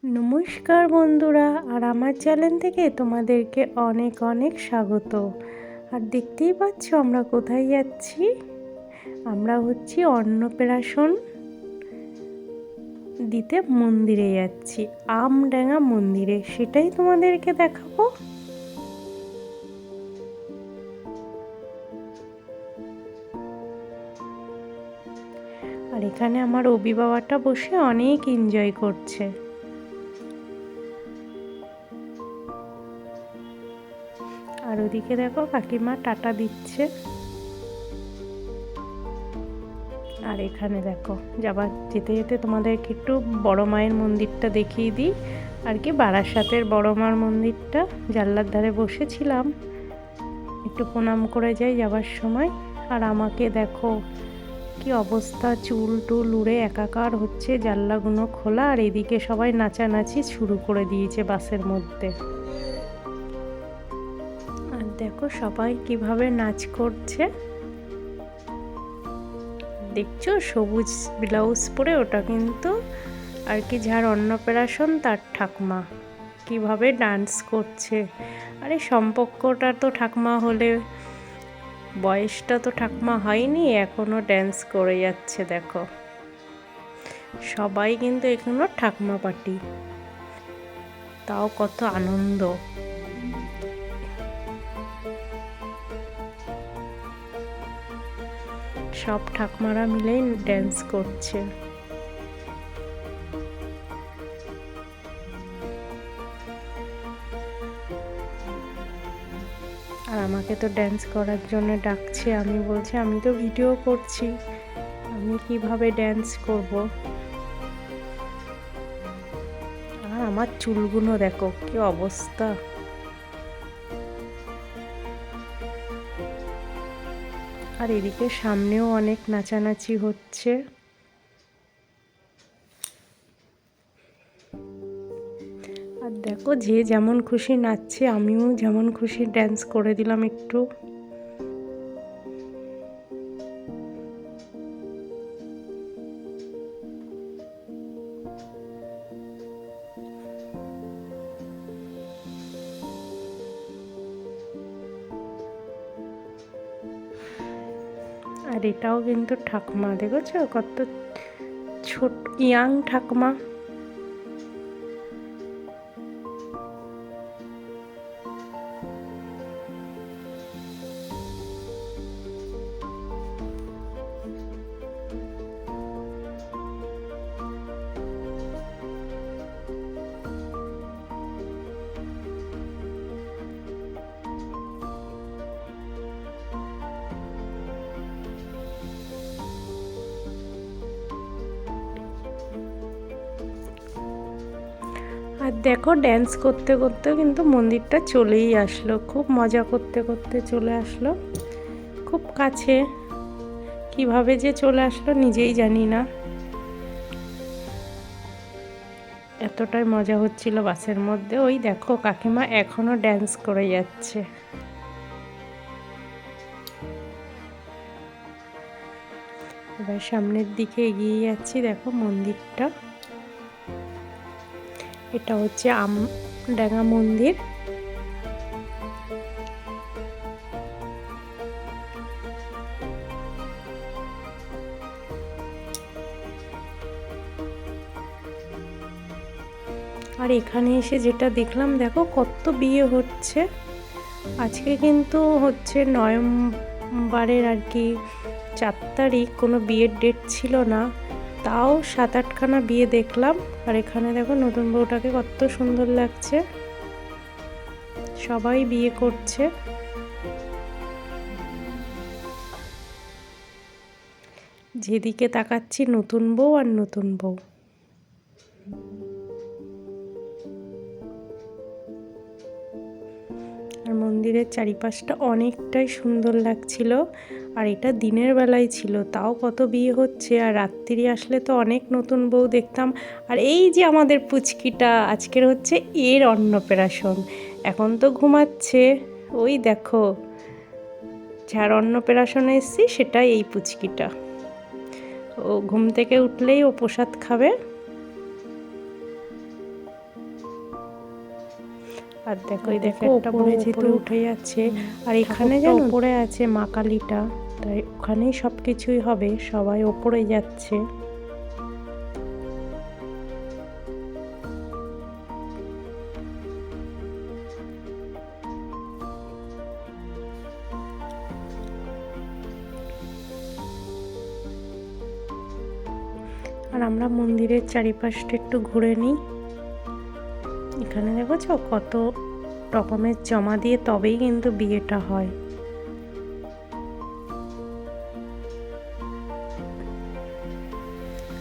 নমস্কার বন্ধুরা, আর আমার চ্যানেল থেকে তোমাদেরকে অনেক অনেক স্বাগত। আর দেখতেই পাচ্ছ আমরা কোথায় যাচ্ছি। আমরা হচ্ছি অন্নপ্রাশন দিতে মন্দিরে যাচ্ছি, আমডাঙ্গা মন্দিরে, সেটাই তোমাদেরকে দেখাবো। আর এখানে আমার অবি বাবাটা বসে অনেক এনজয় করছে। আর ওদিকে দেখো কাকিমা টাটা দিচ্ছে। আর এখানে দেখো যেতে যেতে তোমাদেরকে একটু বড় মায়ের মন্দিরটা দেখিয়ে দিই। আর কি বারাসাতের বড় মার মন্দিরটা, জানলার ধারে বসেছিলাম, একটু প্রণাম করে যাই যাবার সময়। আর আমাকে দেখো কি অবস্থা, চুল টুল উড়ে একাকার হচ্ছে, জানলাগুলো খোলা। আর এদিকে সবাই নাচানাচি শুরু করে দিয়েছে বাসের মধ্যে। আর দেখো সবাই কিভাবে নাচ করছে, দেখছো সবুজ ব্লাউজ পরে, ওটা কিন্তু আর কি যার অন্নপ্রাশন তার ঠাকুমা কিভাবে ডান্স করছে। আরে সম্পর্কটা তো ঠাকুমা হলে, বয়সটা তো ঠাকুমা হয়নি, এখনো ড্যান্স করে যাচ্ছে। দেখো সবাই কিন্তু এখনো ঠাকুমা পার্টি, তাও কত আনন্দ। সব ঠাকুমারা মিলেই ড্যান্স করছে। আর আমাকে তো ড্যান্স করার জন্য ডাকছে, আমি বলছি আমি তো ভিডিও করছি, আমি কিভাবে ড্যান্স করব। আর আমার চুলগুলো দেখো কি অবস্থা। আর এদিকে সামনেও অনেক নাচানাচি হচ্ছে। আর দেখো যে যেমন খুশি নাচছে, আমিও যেমন খুশি ড্যান্স করে দিলাম একটু। আর এটাও কিন্তু ঠাকুমা, দেখেছো কত ছোট ইয়াং ঠাকুমা। আর দেখো ড্যান্স করতে করতে কিন্তু মন্দিরটা চলেই আসলো, খুব মজা করতে করতে চলে আসলো, খুব কাছে। কিভাবে যে চলে আসলো নিজেই জানি না, এতটাই মজা হচ্ছিল বাসের মধ্যে। ওই দেখো কাকিমা এখনো ড্যান্স করে যাচ্ছে। এবার সামনের দিকে এগিয়ে যাচ্ছি, দেখো মন্দিরটা, এটা হচ্ছে আমডাঙ্গা মন্দির। আর এখানে এসে যেটা দেখলাম, দেখো কত বিয়ে হচ্ছে। আজকে কিন্তু হচ্ছে নভেম্বরের আর কি 4 তারিখ, কোনো বিয়ের ডেট ছিল না, তাও 7-8খানা বিয়ে দেখলাম। আর এখানে দেখো নতুন বউটাকে কত সুন্দর লাগছে, সবাই বিয়ে করছে। যেদিকে তাকাচ্ছি নতুন বউ আর নতুন বউ। আর মন্দিরের চারিপাশটা অনেকটাই সুন্দর লাগছিল। আর এটা দিনের বেলায় ছিল, তাও কত বিয়ে হচ্ছে। আর রাত্রি আসলে তো অনেক নতুন বউ দেখতাম। আর এই যে আমাদের পুচকিটা, আজকের হচ্ছে এর অন্নপ্রাশন, এখন তো ঘুমাচ্ছে। ওই দেখো যার অন্নপ্রাশনে এসছি সেটাই এই পুচকিটা, ও ঘুম থেকে উঠলেই ও প্রসাদ খাবে। আর দেখো এই দেখো একটা উপরে যেতে উঠে যাচ্ছে, আর এখানে যেন উপরে আছে মা কালীটা, তাই ওখানেই সব কিছুই হবে, সবাই ওপরে যাচ্ছে। আর আমরা মন্দিরের চারিপাশটা একটু ঘুরে নিই। এখানে দেখেছো কত রকমের জমা দিয়ে তবেই কিন্তু বিয়েটা হয়।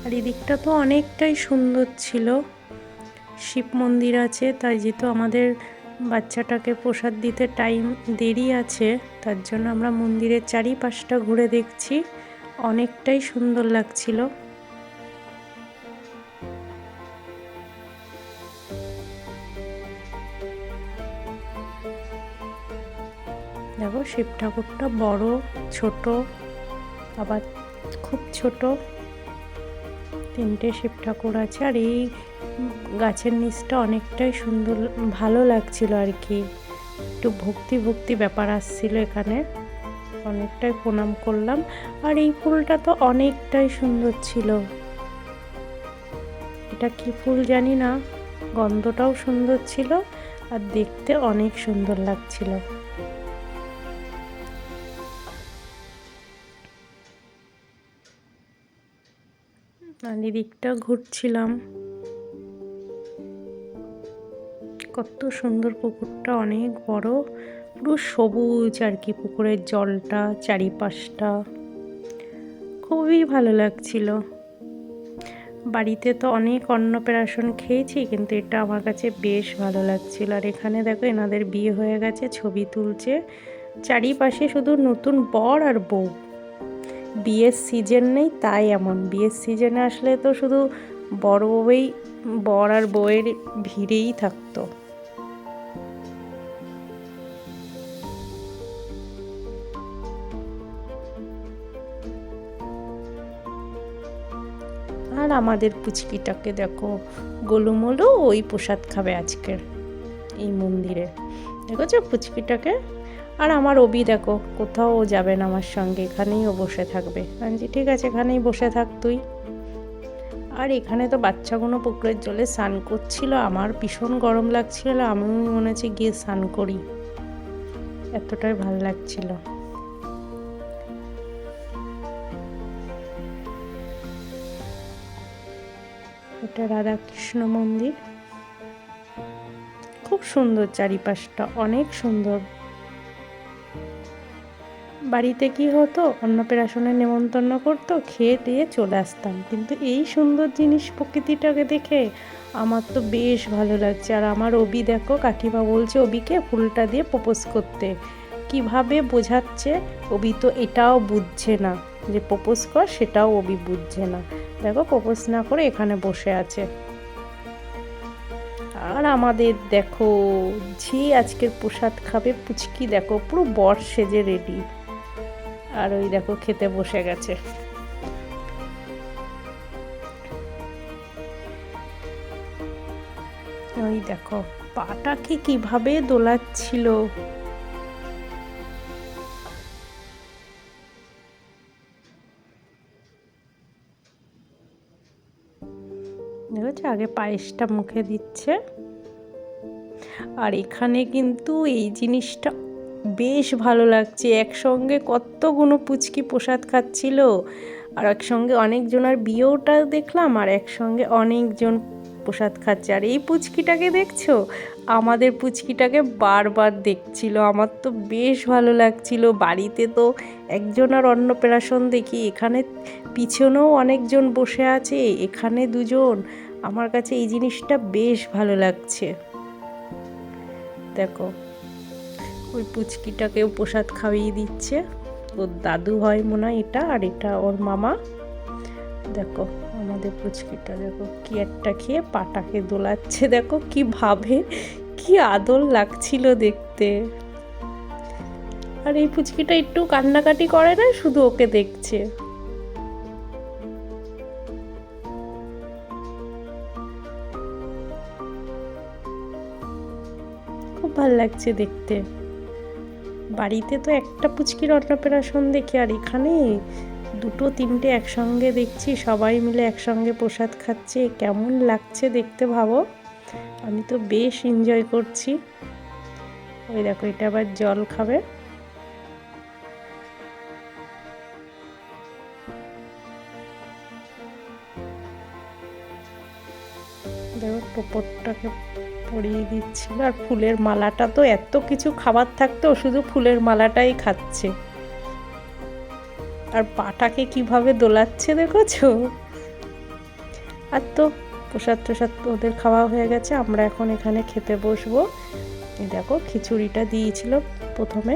আর এদিকটা তো অনেকটাই সুন্দর ছিল, শিব মন্দির আছে, তাই যেহেতু আমাদের বাচ্চাটাকে প্রসাদ দিতে টাইম দেরি আছে, তার জন্য আমরা মন্দিরের চারিপাশটা ঘুরে দেখছি, অনেকটাই সুন্দর লাগছিল। দেখো শিব ঠাকুরটা বড়, ছোট, আবার খুব ছোট, তিনটে শিব ঠাকুর আছে। আর এই গাছের নিচটা অনেকটাই সুন্দর, ভালো লাগছিল আর কি, একটু ভক্তি ভক্তি ব্যাপার আসছিল এখানে, অনেকটাই প্রণাম করলাম। আর এই ফুলটা তো অনেকটাই সুন্দর ছিল, এটা কি ফুল জানি না, গন্ধটাও সুন্দর ছিল আর দেখতে অনেক সুন্দর লাগছিল। আর এদিকটা ঘুরছিলাম, কত সুন্দর, পুকুরটা অনেক বড়, পুরো সবুজ আর কি পুকুরের জলটা, চারিপাশটা খুবই ভালো লাগছিল। বাড়িতে তো অনেক অন্নপ্রাশন খেয়েছি, কিন্তু এটা আমার কাছে বেশ ভালো লাগছিল। আর এখানে দেখো এনাদের বিয়ে হয়ে গেছে, ছবি তুলছে, চারিপাশে শুধু নতুন বর আর বউ। বিয়ের সিজন নেই তাই এমন, বিয়ের সিজনে আসলে তো শুধু বড় বউই, বর আর বউয়ের ভিড়েই থাকতো। আর আমাদের পুচকিটাকে দেখো, গোলুমোলু ওই প্রসাদ খাবে আজকের এই মন্দিরে, দেখেছো পুচকিটাকে। আর আমার অবি দেখো, কোথাও ও যাবে না আমার সঙ্গে, এখানেই ও বসে থাকবে। আমি ঠিক আছে এখানেই বসে থাক তুই। আর এখানে তো বাচ্চাগুলো পুকুরের জলে স্নান করছিল, আমার ভীষণ গরম লাগছিল, আমিও মনে হচ্ছে গিয়ে স্নান করি, এতটাই ভালো লাগছিল। এটা রাধাকৃষ্ণ মন্দির, খুব সুন্দর, চারিপাশটা অনেক সুন্দর। বাড়িতে কি হতো, অন্নপ্রাশনে নেমন্তন্ন করতো, খেয়ে দিয়ে চলে আসতাম, কিন্তু এই সুন্দর জিনিস প্রকৃতিটাকে দেখে আমার তো বেশ ভালো লাগছে। আর আমার অবি দেখো, কাকিমা বলছে অবিকে ফুলটা দিয়ে প্রপোজ করতে, কিভাবে বোঝাচ্ছে, অবি তো এটাও বুঝছে না যে প্রপোজ কর, সেটাও অবি বুঝছে না। দেখো প্রপোজ না করে এখানে বসে আছে। আর আমাদের দেখো, যে আজকের প্রসাদ খাবে পুচকি দেখো পুরো বর সেজে রেডি, আর ওই দেখো খেতে বসে গেছে। ওই দেখো পাটাকে কিভাবে দোলাচ্ছিল, দেখেছো আগে পায়েসটা মুখে দিচ্ছে। আর এখানে কিন্তু এই জিনিসটা বেশ ভালো লাগছে, একসঙ্গে কতগুলো পুচকি প্রসাদ খাচ্ছিল, আর একসঙ্গে অনেকজনের বিয়েওটা দেখলাম, আর একসঙ্গে অনেকজন প্রসাদ খাচ্ছে। আর এই পুচকিটাকে দেখছো, আমাদের পুচকিটাকে বারবার দেখছিল, আমার তো বেশ ভালো লাগছিল। বাড়িতে তো একজন আর অন্নপ্রাশন দেখি, এখানে পিছনেও অনেকজন বসে আছে, এখানে দুজন, আমার কাছে এই জিনিসটা বেশ ভালো লাগছে। দেখো ওই পুচকিটাকেও প্রসাদ খাইয়ে দিচ্ছে, ওর দাদু হয় মনে হয় এটা, আর এটা ওর মামা। দেখো আমাদের পুচকিটা দেখো কি একটা খেয়ে পাটাকে দোলাচ্ছে, দেখো কি ভাবে, কি আদর লাগছিল দেখতে। আর এই পুচকিটা একটু কান্নাকাটি করে না, শুধু ওকে দেখছে। খুব ভালো লাগছে দেখতে। বাড়িতে তো একটা পুচকির অন্নপ্রাশন দেখি, আর এখানে দুটো তিনটে একসঙ্গে দেখছি, সবাই মিলে একসঙ্গে প্রসাদ খাচ্ছে, কেমন লাগছে দেখতে ভাবো। আমি তো বেশ এনজয় করছি। ওই দেখো, এটা আবার জল খাবে। দেখো টোপরটাকে পরিয়ে দিচ্ছিল, আর ফুলের মালাটা তো এত কিছু খাবার থাকতো, শুধু ফুলের মালাটাই খাচ্ছে। আর পাটাকে কিভাবে দোলাচ্ছে দেখেছো। আর তো প্রসাদ টোসাদ ওদের খাওয়া হয়ে গেছে, আমরা এখন এখানে খেতে বসবো। দেখো খিচুড়িটা দিয়েছিল প্রথমে,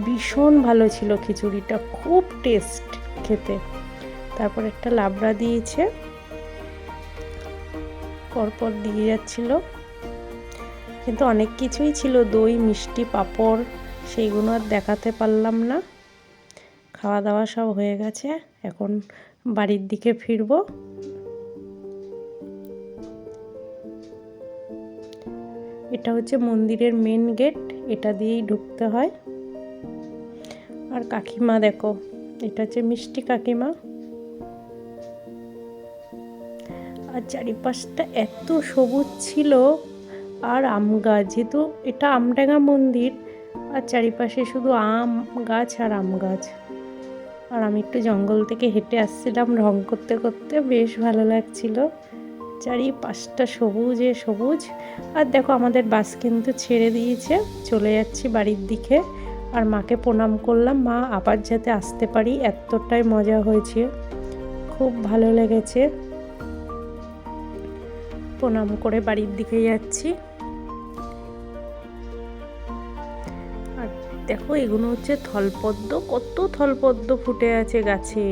ভীষণ ভালো ছিল খিচুড়িটা, খুব টেস্ট খেতে। তারপর একটা লাবড়া দিয়েছে, পরপর দিয়ে যাচ্ছিল, কিন্তু অনেক কিছুই ছিল, দই মিষ্টি পাঁপড়, সেইগুলো আর দেখাতে পারলাম না। খাওয়া দাওয়া সব হয়ে গেছে, এখন বাড়ির দিকে ফিরবো। এটা হচ্ছে মন্দিরের মেন গেট, এটা দিয়েই ঢুকতে হয়। আর কাকিমা দেখো, এটা হচ্ছে মিষ্টি কাকিমা। আর চারিপাশটা এত সবুজ ছিল, আর আম গাছ, যেহেতু এটা আমডাঙ্গা মন্দির, আর চারিপাশে শুধু আম গাছ আর আম গাছ। আর আমি একটু জঙ্গল থেকে হেঁটে আসছিলাম রং করতে করতে, বেশ ভালো লাগছিল। চারিপাশটা সবুজে সবুজ। আর দেখো আমাদের বাস কিন্তু ছেড়ে দিয়েছে, চলে যাচ্ছি বাড়ির দিকে। আর মাকে প্রণাম করলাম, মা আবার যাতে আসতে পারি, এতটাই মজা হয়েছে, খুব ভালো লেগেছে। প্রণাম করে বাড়ির দিকে যাচ্ছি। আর দেখো এগুলো হচ্ছে থলপদ্ম, কত থলপদ্ম ফুটে আছে গাছে,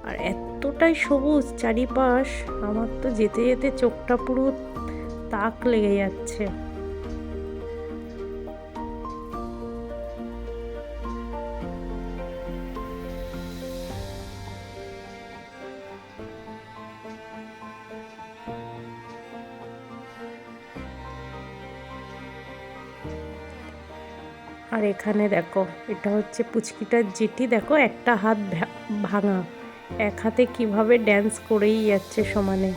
আর এতটাই সবুজ চারিপাশ, আমার তো যেতে যেতে চোখটা পুরো তাক লেগে যাচ্ছে। আর এখানে দেখো, এটা হচ্ছে পুচকিটার জেঠি, দেখো একটা হাত ভাঙা, এক হাতে কিভাবে ড্যান্স করেই যাচ্ছে সমানে।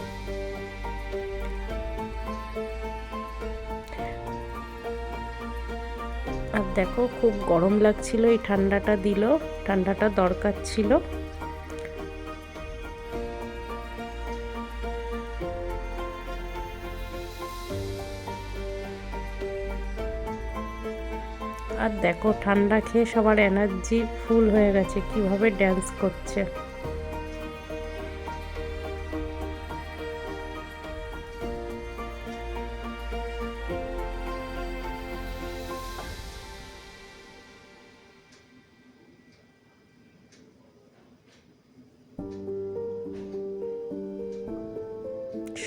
আর দেখো খুব গরম লাগছিল, এই ঠান্ডাটা দিল, ঠান্ডাটা দরকার ছিল। আর দেখো ঠান্ডা খেয়ে সবার এনার্জি ফুল হয়ে গেছে, কিভাবে ড্যান্স করছে।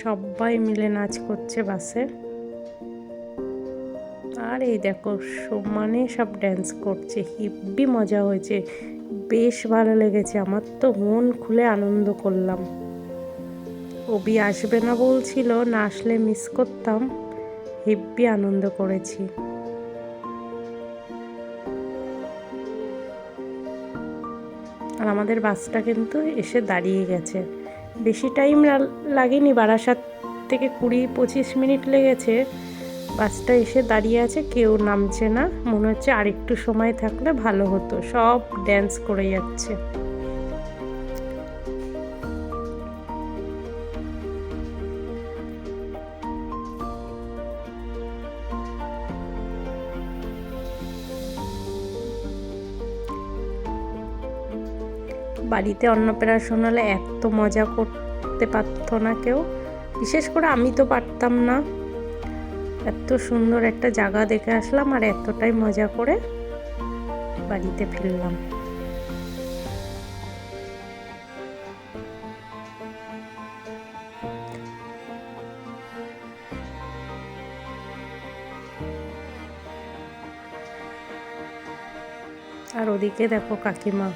সবাই মিলে নাচ করছে বাসে। আর এই দেখো সমানে সব ড্যান্স করছে, হেব্বি মজা হয়েছে, বেশ ভালো লেগেছে, আমার তো মন খুলে আনন্দ করলাম। অবি আসবে না বলছিল, না আসলে মিস করতাম, হেব্বি আনন্দ করেছি। আর আমাদের বাসটা কিন্তু এসে দাঁড়িয়ে গেছে, বেশি টাইম লাগেনি, বারাসাত থেকে 20-25 মিনিট লেগেছে। বাসটা এসে দাঁড়িয়ে আছে, কেউ নামছে না, মনে হচ্ছে আরেকটু সময় থাকলে ভালো হতো, সব ড্যান্স করে যাচ্ছে। বাড়িতে অন্নপ্রাশন হলে এত মজা করতে পারতো না কেউ, বিশেষ করে আমি তো পারতাম না। এত সুন্দর একটা জায়গা দেখে আসলাম, আর এতটাই মজা করে বাড়িতে ফিরলাম। আর ওদিকে দেখো কাকিমা,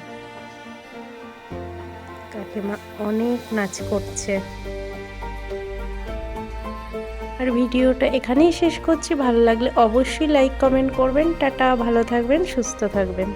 কাকিমা অনেক নাচ করছে। আর ভিডিওটা এখানেই শেষ করছি। ভালো লাগলে অবশ্যই লাইক কমেন্ট করবেন। টাটা, ভালো থাকবেন, সুস্থ থাকবেন।